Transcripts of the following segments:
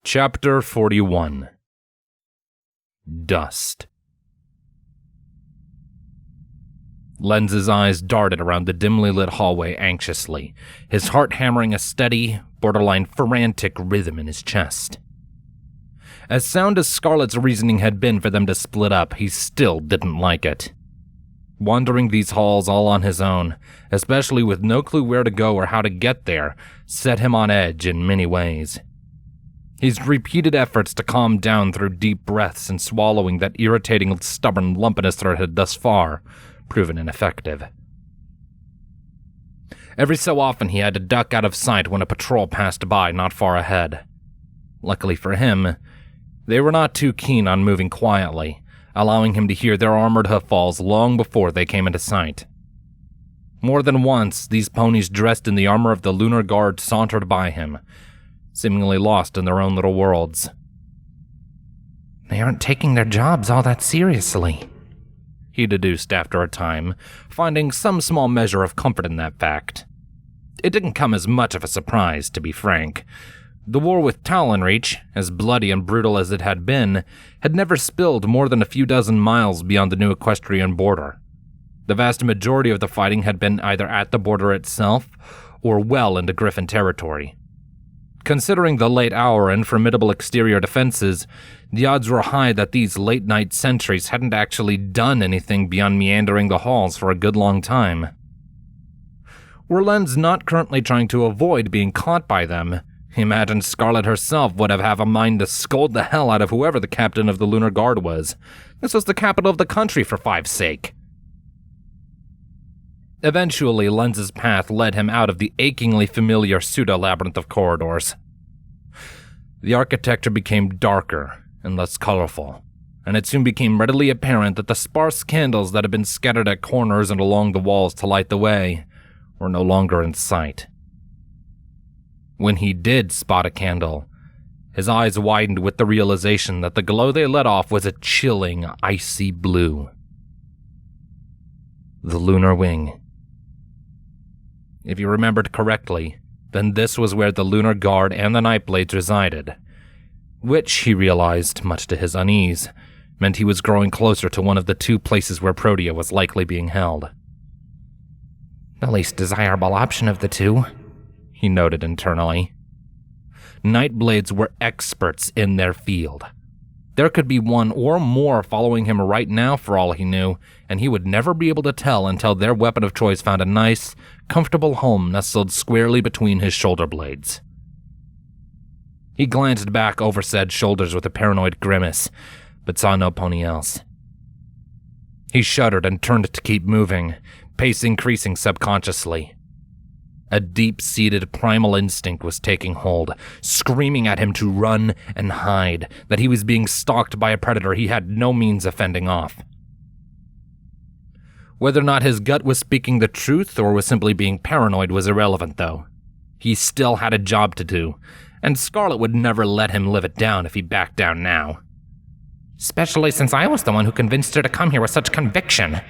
Chapter 41. Dust. Lens's eyes darted around the dimly lit hallway anxiously, his heart hammering a steady, borderline frantic rhythm in his chest. As sound as Scarlet's reasoning had been for them to split up, he still didn't like it. Wandering these halls all on his own, especially with no clue where to go or how to get there, set him on edge in many ways. His repeated efforts to calm down through deep breaths and swallowing that irritating, stubborn lump in his throat had thus far proven ineffective. Every so often he had to duck out of sight when a patrol passed by not far ahead. Luckily for him, they were not too keen on moving quietly, allowing him to hear their armored hoofballs long before they came into sight. More than once, these ponies dressed in the armor of the Lunar Guard sauntered by him, seemingly lost in their own little worlds. They aren't taking their jobs all that seriously, he deduced after a time, finding some small measure of comfort in that fact. It didn't come as much of a surprise, to be frank. The war with Talonreach, as bloody and brutal as it had been, had never spilled more than a few dozen miles beyond the new Equestrian border. The vast majority of the fighting had been either at the border itself or well into Griffin territory. Considering the late hour and formidable exterior defenses, the odds were high that these late-night sentries hadn't actually done anything beyond meandering the halls for a good long time. Were Lens not currently trying to avoid being caught by them, he imagined Scarlet herself would have a mind to scold the hell out of whoever the captain of the Lunar Guard was. This was the capital of the country, for five's sake. Eventually, Lens's path led him out of the achingly familiar pseudo-labyrinth of corridors. The architecture became darker and less colorful, and it soon became readily apparent that the sparse candles that had been scattered at corners and along the walls to light the way were no longer in sight. When he did spot a candle, his eyes widened with the realization that the glow they let off was a chilling, icy blue. The Lunar Wing. If he remembered correctly, then this was where the Lunar Guard and the Nightblades resided, which, he realized, much to his unease, meant he was growing closer to one of the two places where Protea was likely being held. The least desirable option of the two, he noted internally. Nightblades were experts in their field. There could be one or more following him right now for all he knew, and he would never be able to tell until their weapon of choice found a nice, comfortable home nestled squarely between his shoulder blades. He glanced back over said shoulders with a paranoid grimace, but saw no pony else. He shuddered and turned to keep moving, pace increasing subconsciously. A deep-seated primal instinct was taking hold, screaming at him to run and hide, that he was being stalked by a predator he had no means of fending off. Whether or not his gut was speaking the truth or was simply being paranoid was irrelevant, though. He still had a job to do, and Scarlet would never let him live it down if he backed down now. Especially since I was the one who convinced her to come here with such conviction.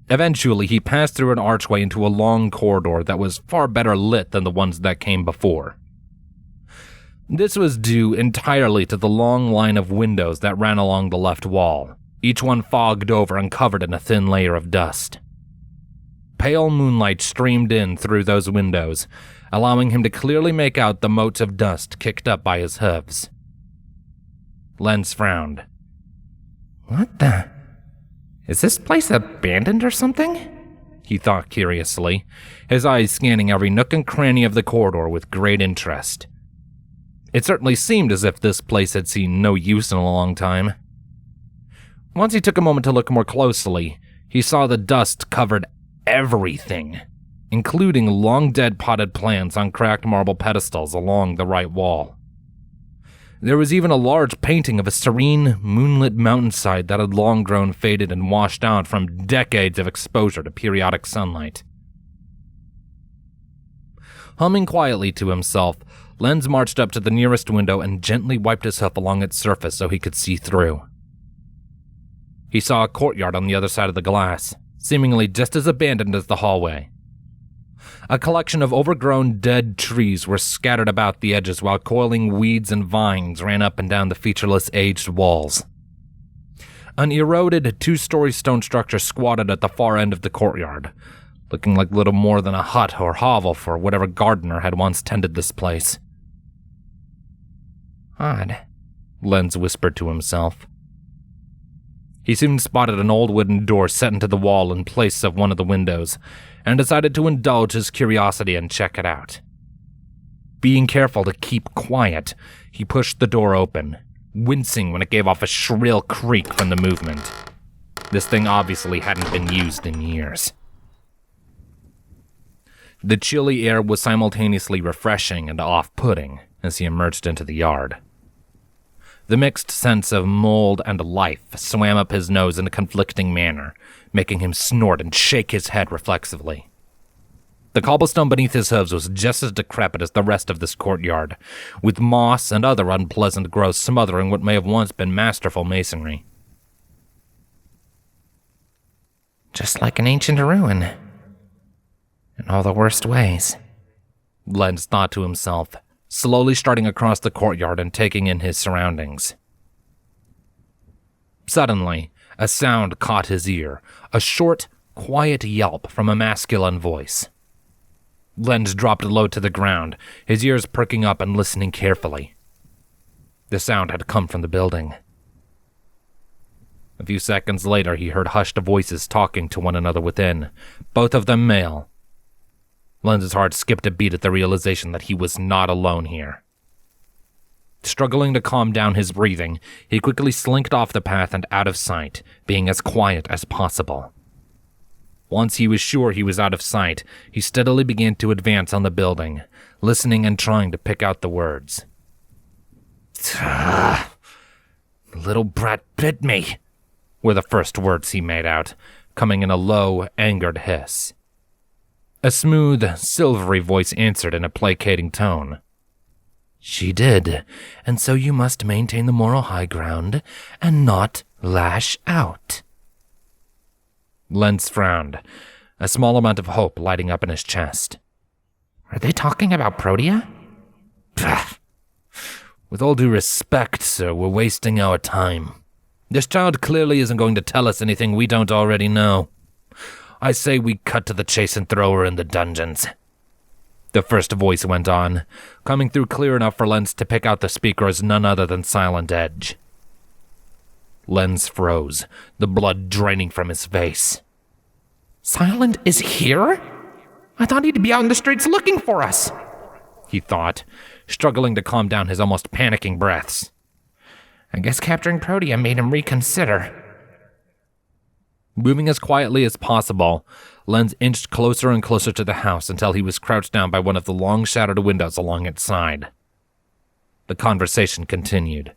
Eventually, he passed through an archway into a long corridor that was far better lit than the ones that came before. This was due entirely to the long line of windows that ran along the left wall, each one fogged over and covered in a thin layer of dust. Pale moonlight streamed in through those windows, allowing him to clearly make out the motes of dust kicked up by his hooves. Lens frowned. What the? Is this place abandoned or something? He thought curiously, his eyes scanning every nook and cranny of the corridor with great interest. It certainly seemed as if this place had seen no use in a long time. Once he took a moment to look more closely, he saw the dust covered everything, including long-dead potted plants on cracked marble pedestals along the right wall. There was even a large painting of a serene, moonlit mountainside that had long grown faded and washed out from decades of exposure to periodic sunlight. Humming quietly to himself, Lens marched up to the nearest window and gently wiped his hoof along its surface so he could see through. He saw a courtyard on the other side of the glass, seemingly just as abandoned as the hallway. A collection of overgrown dead trees were scattered about the edges while coiling weeds and vines ran up and down the featureless aged walls. An eroded two-story stone structure squatted at the far end of the courtyard, looking like little more than a hut or hovel for whatever gardener had once tended this place. Odd, Lenz whispered to himself. He soon spotted an old wooden door set into the wall in place of one of the windows, and decided to indulge his curiosity and check it out. Being careful to keep quiet, he pushed the door open, wincing when it gave off a shrill creak from the movement. This thing obviously hadn't been used in years. The chilly air was simultaneously refreshing and off-putting as he emerged into the yard. The mixed sense of mold and life swam up his nose in a conflicting manner, making him snort and shake his head reflexively. The cobblestone beneath his hooves was just as decrepit as the rest of this courtyard, with moss and other unpleasant growths smothering what may have once been masterful masonry. Just like an ancient ruin. In all the worst ways, Lenz thought to himself, slowly starting across the courtyard and taking in his surroundings. Suddenly, a sound caught his ear, a short, quiet yelp from a masculine voice. Lenz dropped low to the ground, his ears perking up and listening carefully. The sound had come from the building. A few seconds later, he heard hushed voices talking to one another within, both of them male. Lenz's heart skipped a beat at the realization that he was not alone here. Struggling to calm down his breathing, he quickly slinked off the path and out of sight, being as quiet as possible. Once he was sure he was out of sight, he steadily began to advance on the building, listening and trying to pick out the words. The little brat bit me, were the first words he made out, coming in a low, angered hiss. A smooth, silvery voice answered in a placating tone. She did, and so you must maintain the moral high ground and not lash out. Lenz frowned, a small amount of hope lighting up in his chest. Are they talking about Protea? Pah. With all due respect, sir, we're wasting our time. This child clearly isn't going to tell us anything we don't already know. I say we cut to the chase and throw her in the dungeons. The first voice went on, coming through clear enough for Lenz to pick out the speaker as none other than Silent Edge. Lenz froze, the blood draining from his face. Silent is here? I thought he'd be out in the streets looking for us, he thought, struggling to calm down his almost panicking breaths. I guess capturing Protea made him reconsider. Moving as quietly as possible, Lenz inched closer and closer to the house until he was crouched down by one of the long shadowed windows along its side. The conversation continued.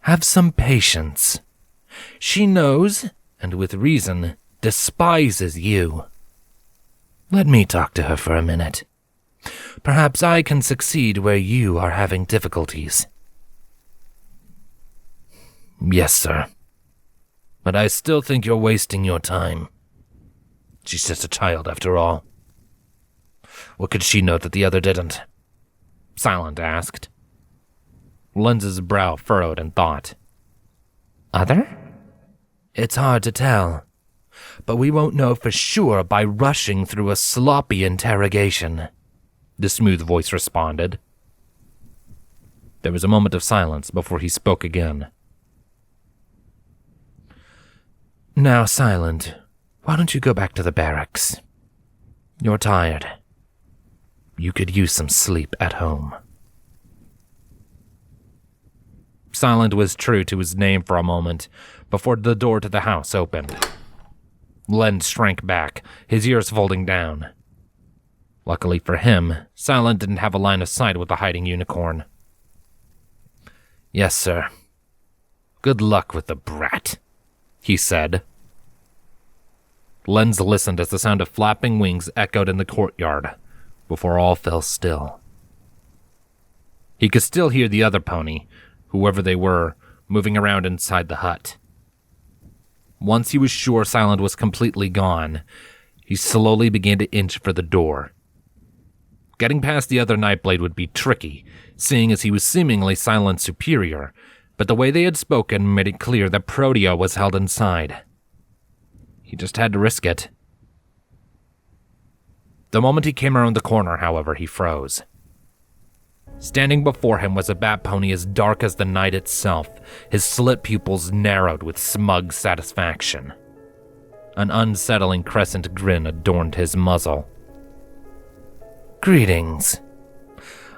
Have some patience. She knows, and with reason, despises you. Let me talk to her for a minute. Perhaps I can succeed where you are having difficulties. Yes, sir. But I still think you're wasting your time. She's just a child, after all. What could she know that the other didn't? Silent asked. Lenz's brow furrowed in thought. Other? It's hard to tell, but we won't know for sure by rushing through a sloppy interrogation, the smooth voice responded. There was a moment of silence before he spoke again. Now, Silent, why don't you go back to the barracks? You're tired. You could use some sleep at home. Silent was true to his name for a moment before the door to the house opened. Lenz shrank back, his ears folding down. Luckily for him, Silent didn't have a line of sight with the hiding unicorn. Yes, sir. Good luck with the brat, he said. Lenz listened as the sound of flapping wings echoed in the courtyard before all fell still. He could still hear the other pony, whoever they were, moving around inside the hut. Once he was sure Silent was completely gone, he slowly began to inch for the door. Getting past the other Nightblade would be tricky, seeing as he was seemingly Silent's superior, but the way they had spoken made it clear that Protea was held inside. He just had to risk it. The moment he came around the corner, however, he froze. Standing before him was a bat pony as dark as the night itself, his slit pupils narrowed with smug satisfaction. An unsettling crescent grin adorned his muzzle. Greetings.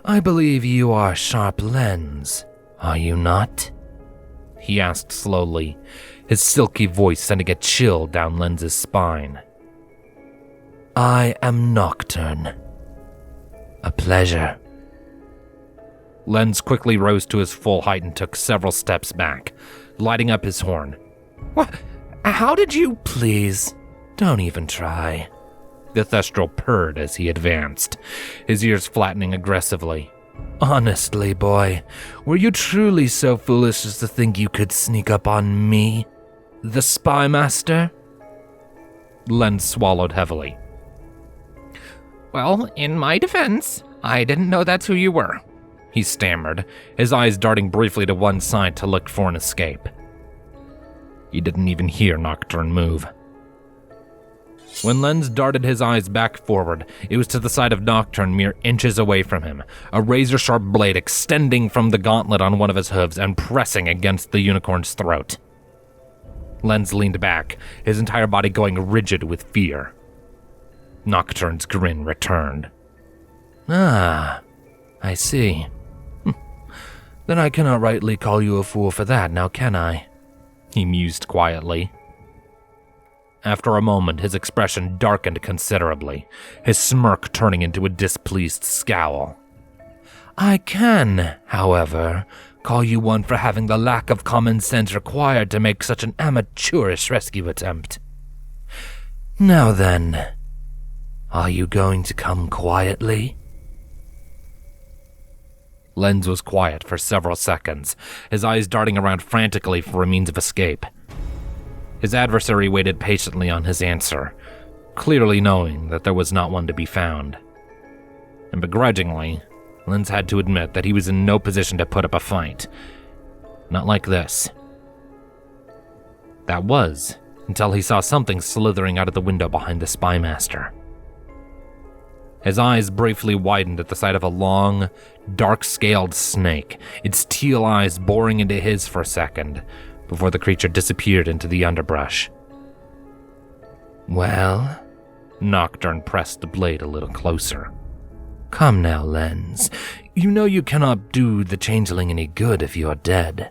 I believe you are Sharp Lens, are you not? He asked slowly, his silky voice sending a chill down Lens's spine. I am Nocturne. A pleasure. Lens quickly rose to his full height and took several steps back, lighting up his horn. What? How did you? Please, don't even try. The Thestral purred as he advanced, his ears flattening aggressively. Honestly, boy, were you truly so foolish as to think you could sneak up on me, the Spy Master? Lens swallowed heavily. Well, in my defense, I didn't know that's who you were, he stammered, his eyes darting briefly to one side to look for an escape. He didn't even hear Nocturne move. When Lens darted his eyes back forward, it was to the side of Nocturne mere inches away from him, a razor-sharp blade extending from the gauntlet on one of his hooves and pressing against the unicorn's throat. Lens leaned back, his entire body going rigid with fear. Nocturne's grin returned. Ah, I see. Then I cannot rightly call you a fool for that, now can I? He mused quietly. After a moment, his expression darkened considerably, his smirk turning into a displeased scowl. I can, however, call you one for having the lack of common sense required to make such an amateurish rescue attempt. Now then, are you going to come quietly? Lens was quiet for several seconds, his eyes darting around frantically for a means of escape. His adversary waited patiently on his answer, clearly knowing that there was not one to be found. And begrudgingly, Lens had to admit that he was in no position to put up a fight. Not like this. That was, until he saw something slithering out of the window behind the Spy Master. His eyes briefly widened at the sight of a long, dark-scaled snake, its teal eyes boring into his for a second, before the creature disappeared into the underbrush. Well? Nocturne pressed the blade a little closer. Come now, Lens. You know you cannot do the changeling any good if you are dead.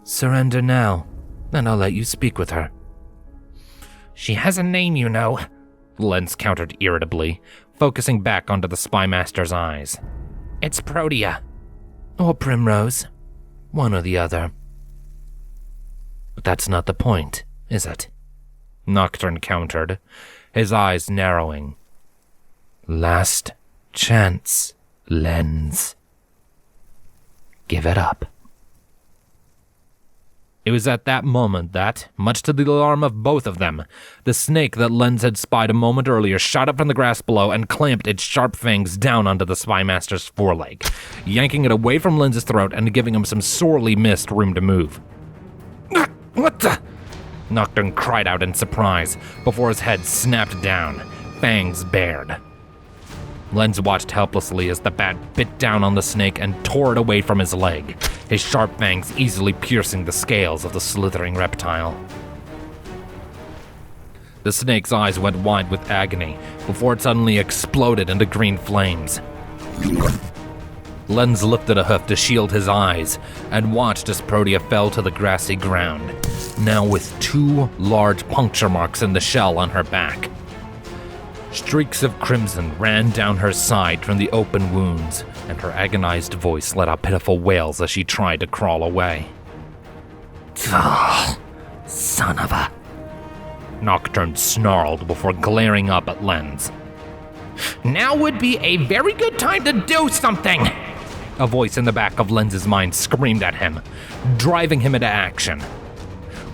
Surrender now, and I'll let you speak with her. She has a name, you know, Lens countered irritably, focusing back onto the Spy Master's eyes. It's Protea. Or Primrose. One or the other. But that's not the point, is it? Nocturne countered, his eyes narrowing. Last chance, Lens. Give it up. It was at that moment that, much to the alarm of both of them, the snake that Lens had spied a moment earlier shot up from the grass below and clamped its sharp fangs down onto the Spy Master's foreleg, yanking it away from Lens's throat and giving him some sorely missed room to move. What the? Nocturne cried out in surprise before his head snapped down, fangs bared. Lens watched helplessly as the bat bit down on the snake and tore it away from his leg, his sharp fangs easily piercing the scales of the slithering reptile. The snake's eyes went wide with agony before it suddenly exploded into green flames. Lens lifted a hoof to shield his eyes and watched as Protea fell to the grassy ground, now with 2 large puncture marks in the shell on her back. Streaks of crimson ran down her side from the open wounds, and her agonized voice let out pitiful wails as she tried to crawl away. Oh, son of a... Nocturne snarled before glaring up at Lens. Now would be a very good time to do something! A voice in the back of Lens's mind screamed at him, driving him into action.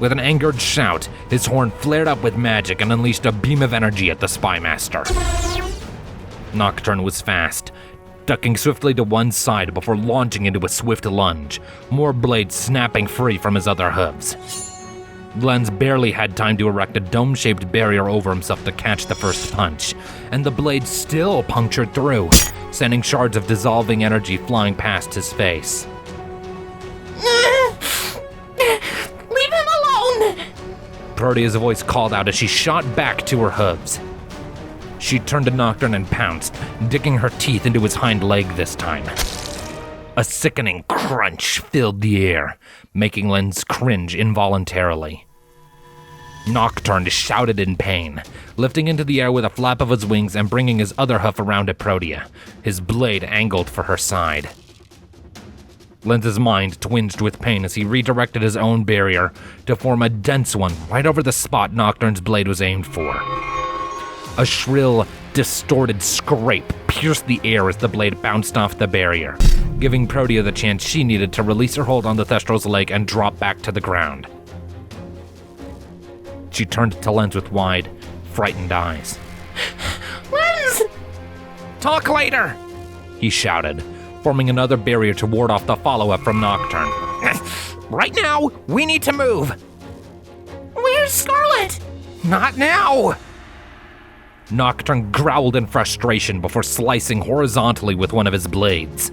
With an angered shout, his horn flared up with magic and unleashed a beam of energy at the Spymaster. Nocturne was fast, ducking swiftly to one side before launching into a swift lunge, more blades snapping free from his other hooves. Lens barely had time to erect a dome-shaped barrier over himself to catch the first punch, and the blade still punctured through, sending shards of dissolving energy flying past his face. Leave him alone! Protea's voice called out as she shot back to her hooves. She turned to Nocturne and pounced, digging her teeth into his hind leg this time. A sickening crunch filled the air, making Lens cringe involuntarily. Nocturne shouted in pain, lifting into the air with a flap of his wings and bringing his other hoof around to Protea, his blade angled for her side. Lens's mind twinged with pain as he redirected his own barrier to form a dense one right over the spot Nocturne's blade was aimed for. A shrill, distorted scrape pierced the air as the blade bounced off the barrier, giving Protea the chance she needed to release her hold on the Thestral's leg and drop back to the ground. She turned to Lens with wide, frightened eyes. Lens! "Talk later!" he shouted, forming another barrier to ward off the follow-up from Nocturne. Right now, we need to move. Where's Scarlet? "Not now!" Nocturne growled in frustration before slicing horizontally with one of his blades.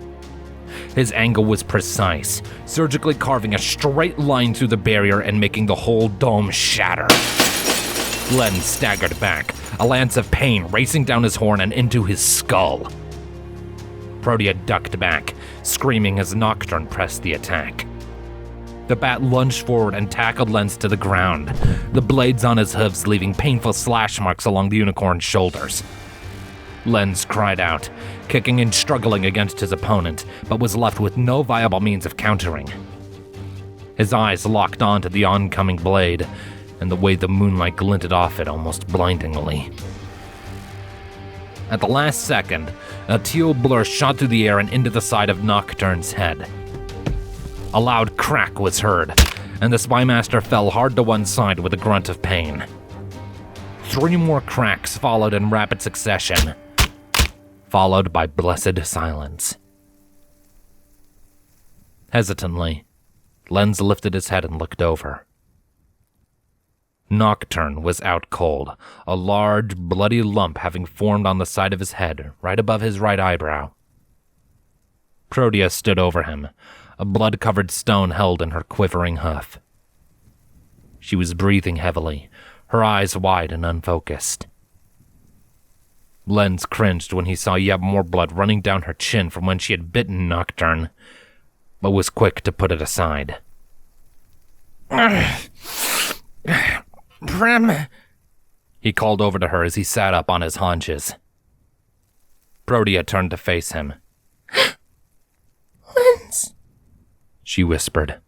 His angle was precise, surgically carving a straight line through the barrier and making the whole dome shatter. Lens staggered back, a lance of pain racing down his horn and into his skull. Protea ducked back, screaming as Nocturne pressed the attack. The bat lunged forward and tackled Lens to the ground, the blades on his hooves leaving painful slash marks along the unicorn's shoulders. Lens cried out, kicking and struggling against his opponent, but was left with no viable means of countering. His eyes locked onto the oncoming blade, and the way the moonlight glinted off it almost blindingly. At the last second, a teal blur shot through the air and into the side of Nocturne's head. A loud crack was heard, and the Spymaster fell hard to one side with a grunt of pain. 3 more cracks followed in rapid succession, followed by blessed silence. Hesitantly, Lens lifted his head and looked over. Nocturne was out cold, a large, bloody lump having formed on the side of his head, right above his right eyebrow. Protea stood over him, a blood-covered stone held in her quivering hoof. She was breathing heavily, her eyes wide and unfocused. Lens cringed when he saw yet more blood running down her chin from when she had bitten Nocturne, but was quick to put it aside. Prim, he called over to her as he sat up on his haunches. Protea turned to face him. Lens, she whispered.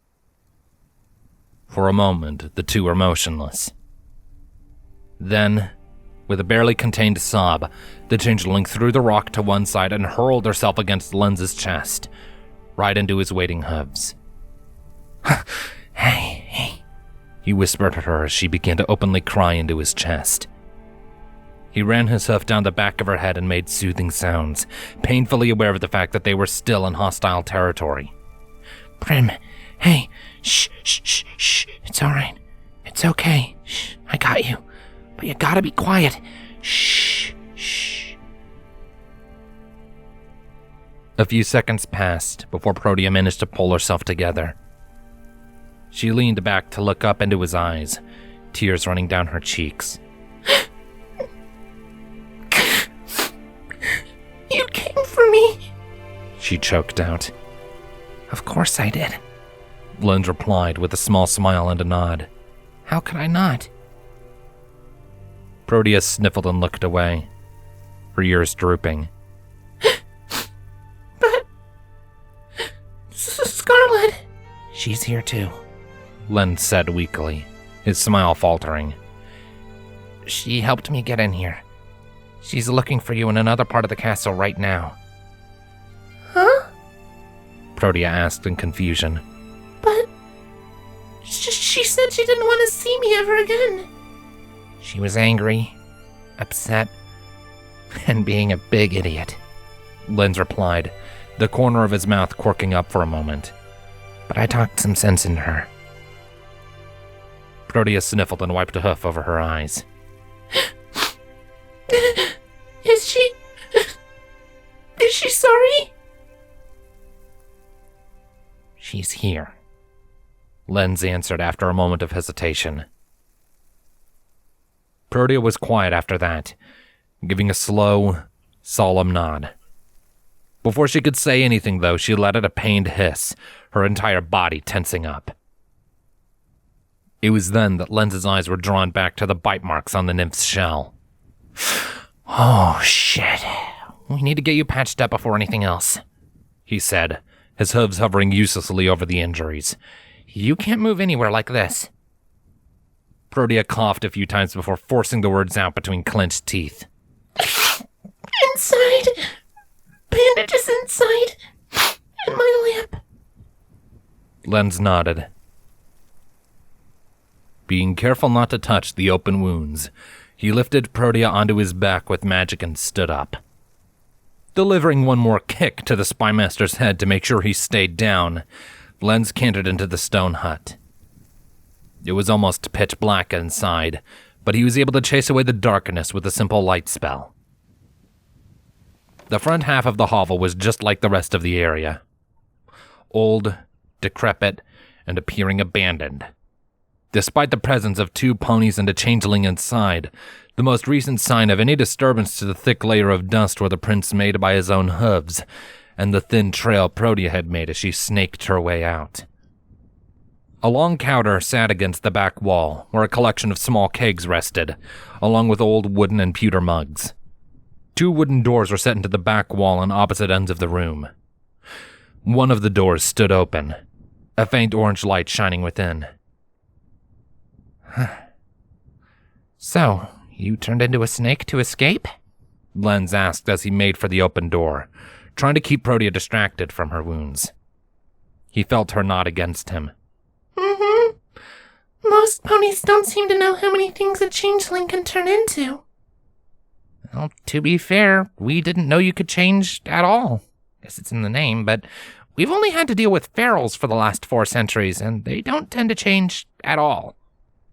For a moment, the two were motionless. Then, with a barely contained sob, the changeling threw the rock to one side and hurled herself against Lens's chest, right into his waiting hooves. Hey, he whispered at her as she began to openly cry into his chest. He ran his hoof down the back of her head and made soothing sounds, painfully aware of the fact that they were still in hostile territory. Prim, hey, shh, it's alright. It's okay. Shh, I got you. But you gotta be quiet. Shh. A few seconds passed before Protea managed to pull herself together. She leaned back to look up into his eyes, tears running down her cheeks. You came for me? She choked out. Of course I did. Lens replied with a small smile and a nod. How could I not? Protea sniffled and looked away, her ears drooping. But... Scarlet... She's here too, Lens said weakly, his smile faltering. She helped me get in here. She's looking for you in another part of the castle right now. Huh? Protea asked in confusion. But... She said said she didn't want to see me ever again. She was angry, upset, and being a big idiot, Lens replied, the corner of his mouth quirking up for a moment. But I talked some sense into her. Protea sniffled and wiped a hoof over her eyes. Is she sorry? She's here, Lens answered after a moment of hesitation. Protea was quiet after that, giving a slow, solemn nod. Before she could say anything, though, she let out a pained hiss, her entire body tensing up. It was then that Lens's eyes were drawn back to the bite marks on the nymph's shell. Oh, shit. We need to get you patched up before anything else, he said, his hooves hovering uselessly over the injuries. You can't move anywhere like this. Protea coughed a few times before forcing the words out between clenched teeth. Inside. Bandages inside. And my lamp. Lens nodded. Being careful not to touch the open wounds, he lifted Protea onto his back with magic and stood up. Delivering one more kick to the spymaster's head to make sure he stayed down, Lens cantered into the stone hut. It was almost pitch black inside, but he was able to chase away the darkness with a simple light spell. The front half of the hovel was just like the rest of the area. Old, decrepit, and appearing abandoned. Despite the presence of 2 ponies and a changeling inside, the most recent sign of any disturbance to the thick layer of dust were the prints made by his own hooves, and the thin trail Protea had made as she snaked her way out. A long counter sat against the back wall, where a collection of small kegs rested, along with old wooden and pewter mugs. 2 wooden doors were set into the back wall on opposite ends of the room. One of the doors stood open, a faint orange light shining within. So, you turned into a snake to escape? Lens asked as he made for the open door, trying to keep Protea distracted from her wounds. He felt her nod against him. Mm-hmm. Most ponies don't seem to know how many things a changeling can turn into. Well, to be fair, we didn't know you could change at all. Guess it's in the name, but we've only had to deal with ferals for the last 4 centuries, and they don't tend to change at all.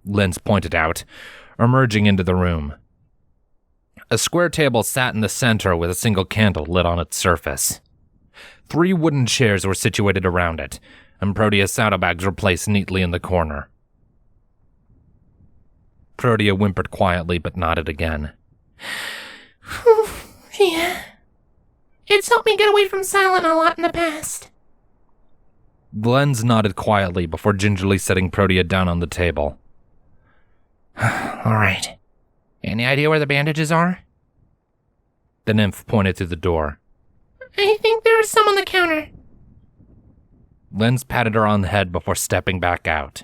Lens pointed out, emerging into the room. A square table sat in the center with a single candle lit on its surface. 3 wooden chairs were situated around it, and Protea's saddlebags were placed neatly in the corner. Protea whimpered quietly but nodded again. Yeah. It's helped me get away from Silent a lot in the past. Lens nodded quietly before gingerly setting Protea down on the table. All right. Any idea where the bandages are? The nymph pointed to the door. I think there are some on the counter. Lens patted her on the head before stepping back out.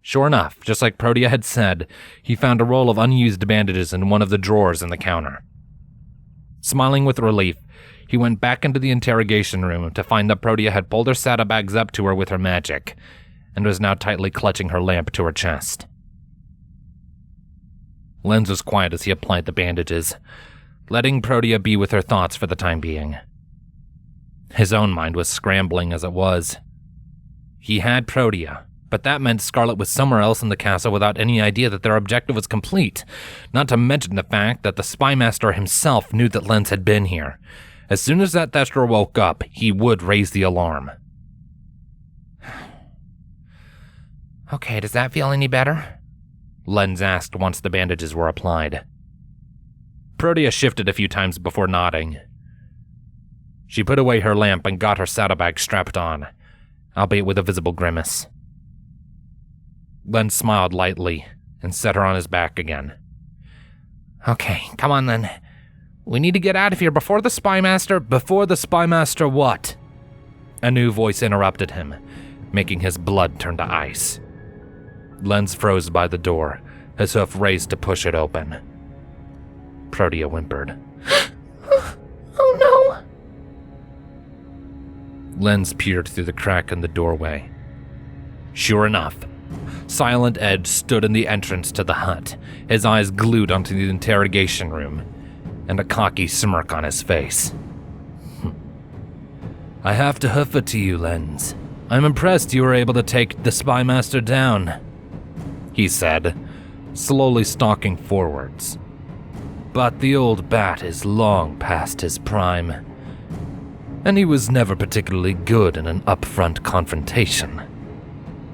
Sure enough, just like Protea had said, he found a roll of unused bandages in one of the drawers in the counter. Smiling with relief, he went back into the interrogation room to find that Protea had pulled her saddlebags up to her with her magic, and was now tightly clutching her lamp to her chest. Lens was quiet as he applied the bandages, letting Protea be with her thoughts for the time being. His own mind was scrambling as it was. He had Protea, but that meant Scarlet was somewhere else in the castle without any idea that their objective was complete, not to mention the fact that the spymaster himself knew that Lens had been here. As soon as that Thestra woke up, he would raise the alarm. Okay, does that feel any better? Lens asked once the bandages were applied. Protea shifted a few times before nodding. She put away her lamp and got her saddlebag strapped on, albeit with a visible grimace. Lens smiled lightly and set her on his back again. Okay, come on then. We need to get out of here before the spymaster... Before the spymaster what? A new voice interrupted him, making his blood turn to ice. Lens froze by the door, his hoof raised to push it open. Protea whimpered. Oh no! Lens peered through the crack in the doorway. Sure enough, Silent Ed stood in the entrance to the hut, his eyes glued onto the interrogation room, and a cocky smirk on his face. I have to hoof it to you, Lens. I'm impressed you were able to take the Spy Master down, he said, slowly stalking forwards. But the old bat is long past his prime, and he was never particularly good in an upfront confrontation.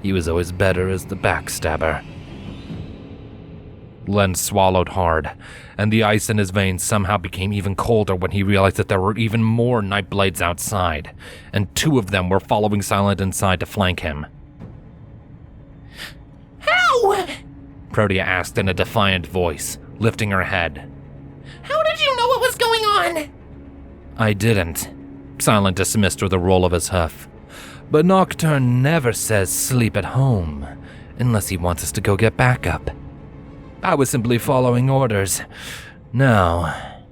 He was always better as the backstabber. Len swallowed hard, and the ice in his veins somehow became even colder when he realized that there were even more Nightblades outside, and 2 of them were following Silent inside to flank him. How? Protea asked in a defiant voice, lifting her head. How did you know what was going on? I didn't, Silent dismissed with a roll of his hoof. But Nocturne never says sleep at home, unless he wants us to go get backup. I was simply following orders. Now,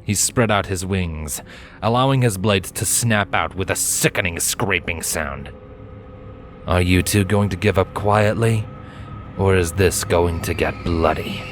he spread out his wings, allowing his blades to snap out with a sickening scraping sound. Are you two going to give up quietly, or is this going to get bloody?